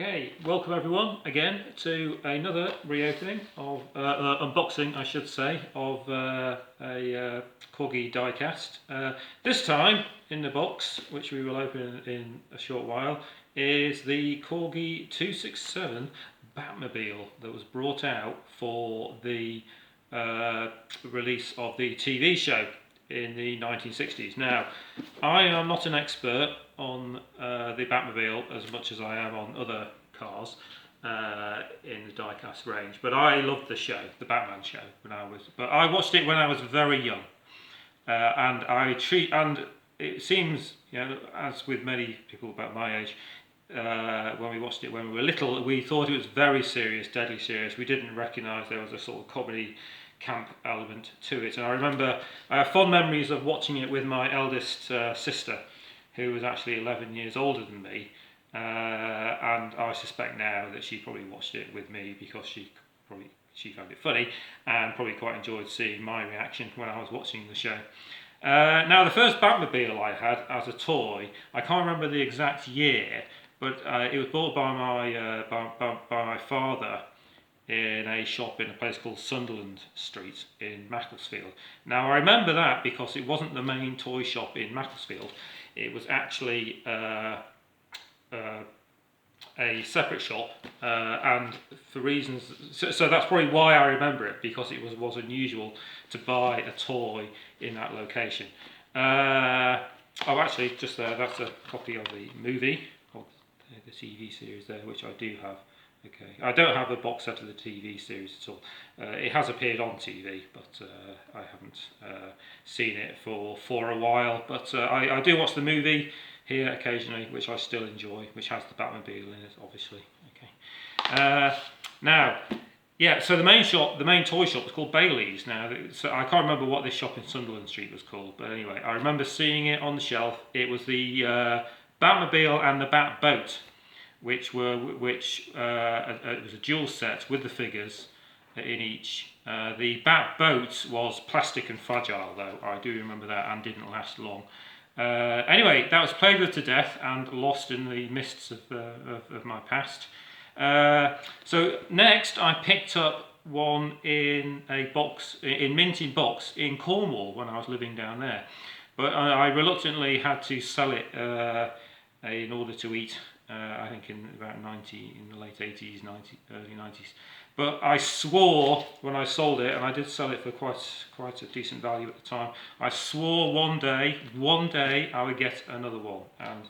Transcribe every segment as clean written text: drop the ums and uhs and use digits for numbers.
Okay, welcome everyone again to another reopening of unboxing, I should say, of a Corgi diecast. This time in the box, which we will open in a short while, is the Corgi 267 Batmobile that was brought out for the release of the TV show in the 1960s. Now, I am not an expert on the Batmobile as much as I am on other cars in the diecast range, but I loved the show, the Batman show, but I watched it when I was very young, and it seems, as with many people about my age, when we watched it when we were little, we thought it was very serious, deadly serious. We didn't recognise there was a sort of comedy camp element to it. And I remember I have fond memories of watching it with my eldest sister, who was actually 11 years older than me, and I suspect now that she probably watched it with me because she found it funny and probably quite enjoyed seeing my reaction when I was watching the show. Now, the first Batmobile I had as a toy, I can't remember the exact year, but it was bought by my father in a shop in a place called Sunderland Street in Macclesfield. Now, I remember that because it wasn't the main toy shop in Macclesfield. It was actually a separate shop, and for reasons, so that's probably why I remember it, because it was unusual to buy a toy in that location. Oh, actually, just there, that's a copy of the movie, of the TV series there, which I do have. Okay, I don't have a box set of the TV series at all. It has appeared on TV, but I haven't seen it for a while. But I do watch the movie here occasionally, which I still enjoy, which has the Batmobile in it, obviously. Okay. Now, yeah. So the main toy shop was called Bailey's. Now, so I can't remember what this shop in Sunderland Street was called, but anyway, I remember seeing it on the shelf. It was the Batmobile and the Batboat, which it was a dual set with the figures in each. The Batboat was plastic and fragile, though. I do remember that, and didn't last long. Anyway, that was played with to death and lost in the mists of my past. So next, I picked up one in a box, in minted box in Cornwall when I was living down there, but I reluctantly had to sell it in order to eat. I think in the late 80s, early 90s. But I swore when I sold it, and I did sell it for quite a decent value at the time, I swore one day I would get another one, and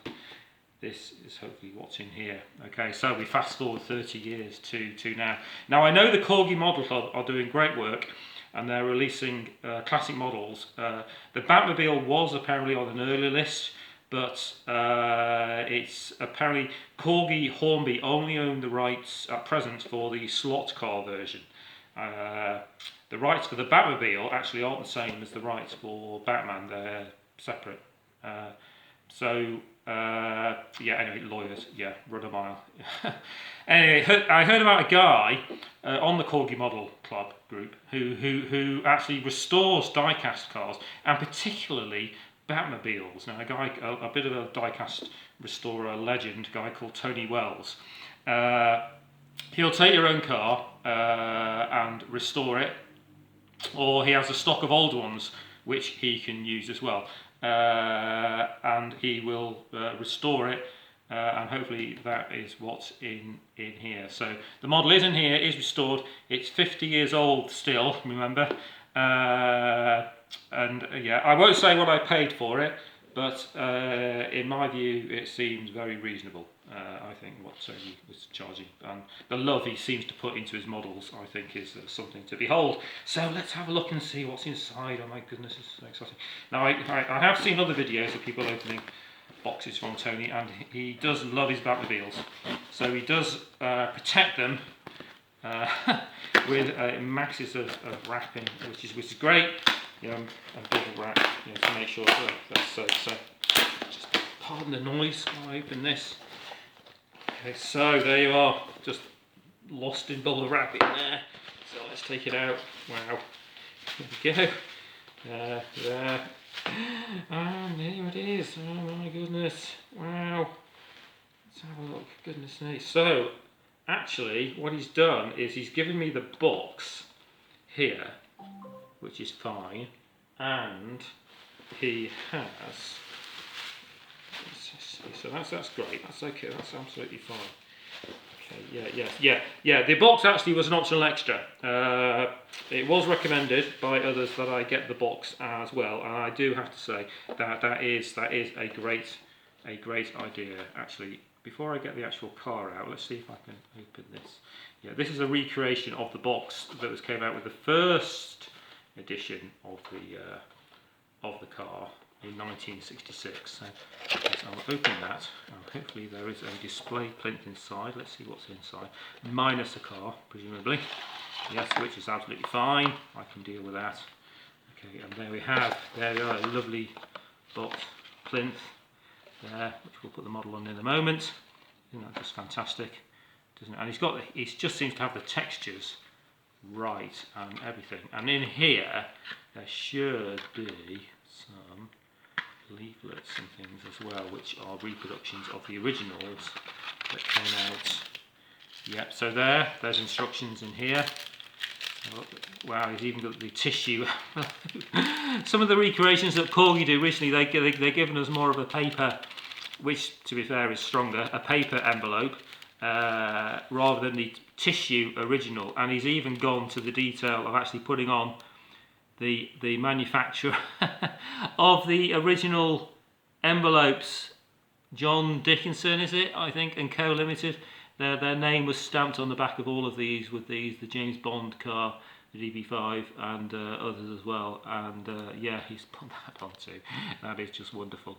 this is hopefully what's in here. Okay, so we fast forward 30 years to now. Now, I know the Corgi Model Club are doing great work, and they're releasing classic models. The Batmobile was apparently on an early list, but it's apparently Corgi Hornby only own the rights at present for the slot car version. The rights for the Batmobile actually aren't the same as the rights for Batman, they're separate. Yeah, anyway, lawyers, yeah, run a mile. Anyway, I heard about a guy on the Corgi Model Club group who actually restores diecast cars, and particularly Batmobiles. Now, a bit of a diecast restorer legend, a guy called Tony Wells. He'll take your own car and restore it, or he has a stock of old ones which he can use as well, and he will restore it, and hopefully that is what's in here. So the model is in here, is restored. It's 50 years old still, remember. And yeah, I won't say what I paid for it, but in my view it seems very reasonable. I think what Tony was charging, and the love he seems to put into his models, I think is something to behold. So let's have a look and see what's inside. Oh my goodness, it's so exciting. Now, I have seen other videos of people opening boxes from Tony, and he does love his Batmobiles, so he does protect them with masses of wrapping, which is great. A big wrap, to make sure that's so. Just pardon the noise while I open this. Okay, so there you are, just lost in bubble wrap in there. So let's take it out. Wow, there we go. There. And there it is. Oh my goodness! Wow. Let's have a look. Goodness me. So, actually, what he's done is he's given me the box here, which is fine, and he has. So that's great. That's okay. That's absolutely fine. Okay. Yeah. The box actually was an optional extra. It was recommended by others that I get the box as well, and I do have to say that is a great idea. Actually, before I get the actual car out, let's see if I can open this. Yeah, this is a recreation of the box that came out with the first edition of the car in 1966. So I'll open that, and hopefully there is a display plinth inside. Let's see what's inside, minus a car, presumably. Yes, which is absolutely fine. I can deal with that. Okay, and there we are, a lovely box plinth there, which we'll put the model on in a moment. Isn't that just fantastic? Doesn't it? And he just seems to have the textures right and everything. And in here, there should be some leaflets and things as well, which are reproductions of the originals that came out. Yep, so there's instructions in here. Oh, wow, he's even got the tissue. Some of the recreations that Corgi do recently, they're giving us more of a paper, which to be fair is stronger, a paper envelope rather than the tissue original. And he's even gone to the detail of actually putting on the manufacturer of the original envelopes, John Dickinson, is it? I think, and Co Limited. Their name was stamped on the back of all of these with the James Bond car, the DB5, and others as well. And yeah, he's put that on too. That is just wonderful.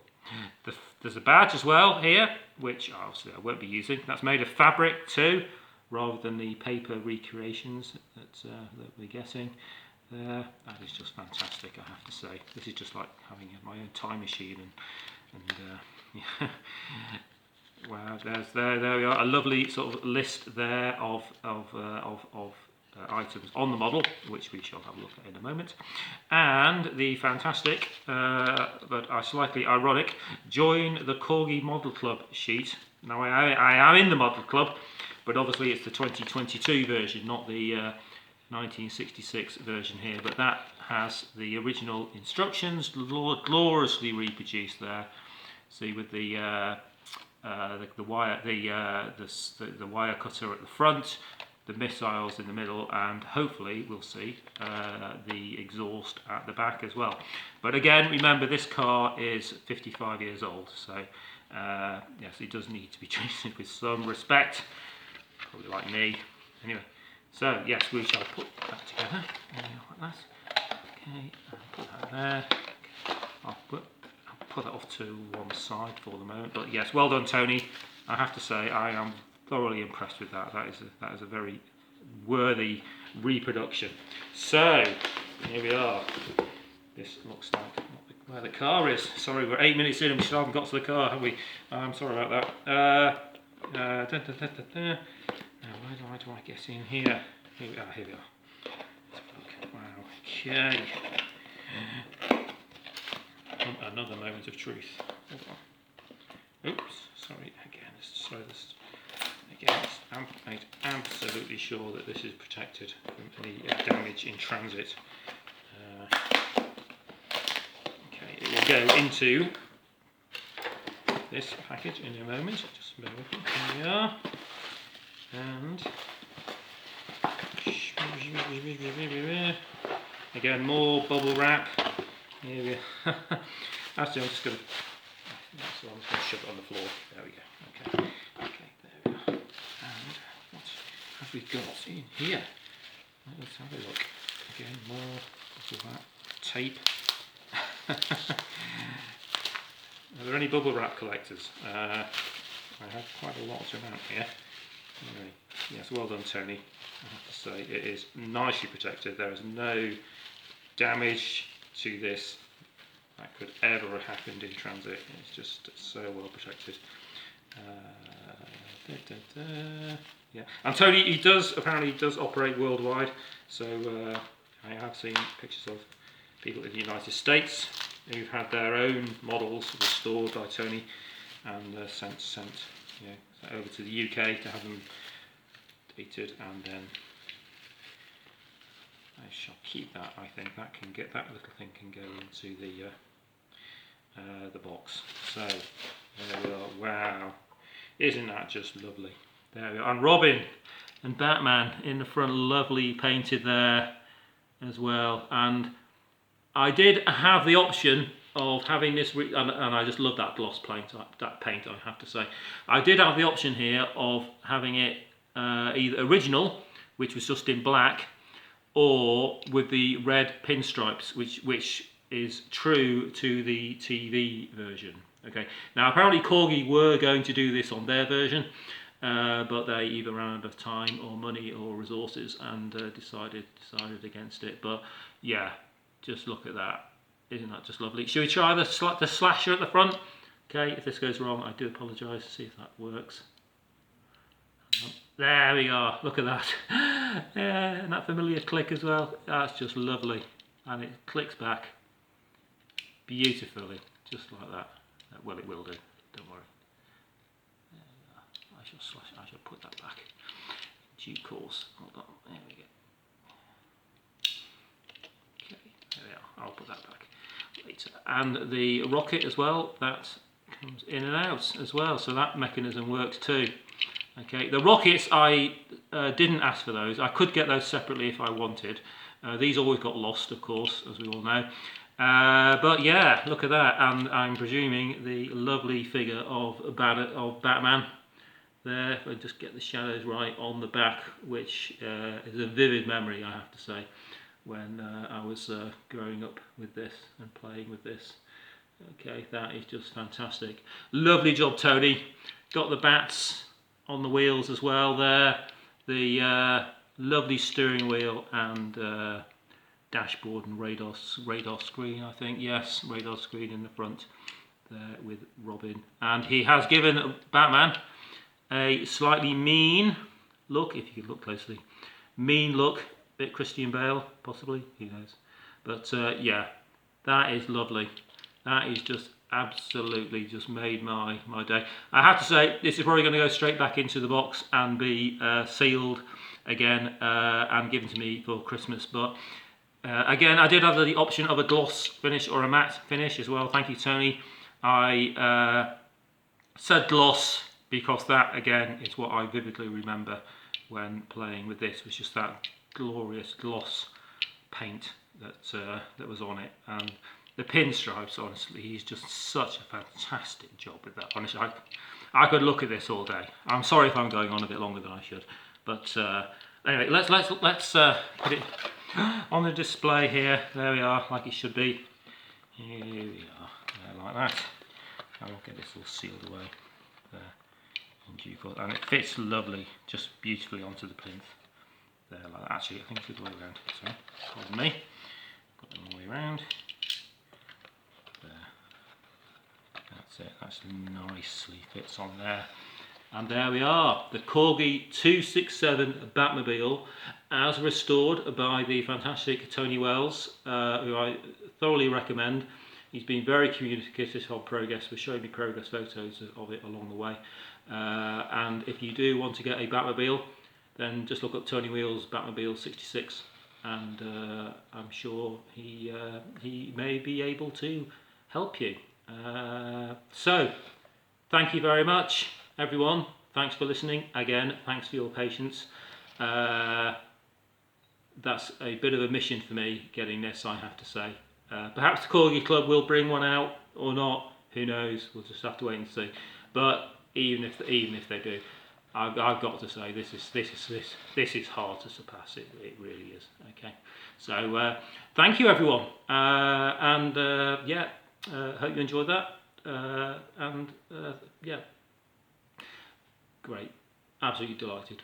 There's a badge as well here, which obviously I won't be using. That's made of fabric too, rather than the paper recreations that we're getting. That is just fantastic, I have to say. This is just like having my own time machine, and yeah. Wow, there we are, a lovely sort of list there of items on the model, which we shall have a look at in a moment, and the fantastic but slightly ironic join the Corgi Model Club sheet. Now I am in the Model Club, but obviously it's the 2022 version, not the 1966 version here, but that has the original instructions gloriously reproduced there. See, with the wire, the wire cutter at the front, the missiles in the middle, and hopefully we'll see the exhaust at the back as well. But again, remember this car is 55 years old, so yes, it does need to be treated with some respect, probably like me. Anyway, so yes, we shall put that together like that. Okay, I'll put that there. Okay. I'll put that off to one side for the moment. But yes, well done, Tony. I have to say I am thoroughly impressed with that. That is a very worthy reproduction. So here we are. This looks like where the car is. Sorry, we're 8 minutes in and we still haven't got to the car, have we? I'm sorry about that. Now, where do I get in here? Here we are. Here we are. Let's look. Wow. Okay. Another moment of truth. Oops, sorry, again, let's try this. Again, I'm absolutely sure that this is protected from any damage in transit. Okay, it will go into this package in a moment. Just bear with me. Here we are. And again, more bubble wrap. Here we go. Actually, I'm just going to shove it on the floor. There we go. Okay, there we go. And what have we got in here? Let's have a look. Again, more bubble wrap tape. Are there any bubble wrap collectors? I have quite a large amount here. Anyway, yes, well done, Tony. I have to say, it is nicely protected. There is no damage to this that could ever have happened in transit. It's just so well protected. Yeah, and Tony, he apparently does operate worldwide. So I have seen pictures of people in the United States who've had their own models restored by Tony and sent over to the UK to have them dated, and then I shall keep that. I think that little thing can go into the box. So there we are. Wow, isn't that just lovely? There we are. And Robin and Batman in the front, lovely painted there as well. And I did have the option of having this, and I just love that gloss paint. That paint, I have to say, I did have the option here of having it either original, which was just in black, or with the red pinstripes, which is true to the TV version. Okay. Now apparently Corgi were going to do this on their version, but they either ran out of time or money or resources and decided against it. But yeah, just look at that. Isn't that just lovely? Should we try the slasher at the front? Okay, if this goes wrong, I do apologise. See if that works. There we are. Look at that. Yeah, and that familiar click as well. That's just lovely. And it clicks back beautifully, just like that. Well, it will do. Don't worry. There we are. I shall put that back in due course. Hold on. There we go. Okay, there we are. I'll put that back later. And the rocket as well, that comes in and out as well, so that mechanism works too. Okay, the rockets, I didn't ask for those. I could get those separately if I wanted. These always got lost, of course, as we all know. But yeah, look at that, and I'm presuming the lovely figure of Batman there. If I just get the shadows right on the back, which is a vivid memory, I have to say, when I was growing up with this and playing with this. Okay, that is just fantastic. Lovely job, Tony. Got the bats on the wheels as well there. The lovely steering wheel and dashboard and radar screen, I think. Yes, radar screen in the front there with Robin. And he has given Batman a slightly mean look, if you could look closely. Mean look. Bit Christian Bale, possibly, who knows. But yeah, that is lovely. That is just absolutely just made my day. I have to say, this is probably going to go straight back into the box and be sealed again and given to me for Christmas. But again, I did have the option of a gloss finish or a matte finish as well. Thank you, Tony. I said gloss because that, again, is what I vividly remember when playing with this, was just that glorious gloss paint that was on it. And the pinstripes, honestly, he's just such a fantastic job with that. Honestly, I could look at this all day. I'm sorry if I'm going on a bit longer than I should, but anyway, let's put it on the display here. There we are, like it should be. Here we are, like that. I will get this all sealed away there in due course, and it fits lovely, just beautifully onto the plinth. There, like that. Actually, I think it's the other way around. Sorry, pardon me. Got them all the way around. There. That's it. That's nicely fits on there. And there we are, the Corgi 267 Batmobile, as restored by the fantastic Tony Wells, who I thoroughly recommend. He's been very communicative on progress, was showing me progress photos of it along the way. And if you do want to get a Batmobile, then just look up Tony Wheels Batmobile 66, and I'm sure he may be able to help you. So, thank you very much, everyone. Thanks for listening. Again, thanks for your patience. That's a bit of a mission for me, getting this, I have to say. Perhaps the Corgi Club will bring one out or not. Who knows? We'll just have to wait and see. But even if they do, I've got to say this is hard to surpass. It really is. Okay. So thank you, everyone, and yeah, hope you enjoyed that. And yeah, great, absolutely delighted.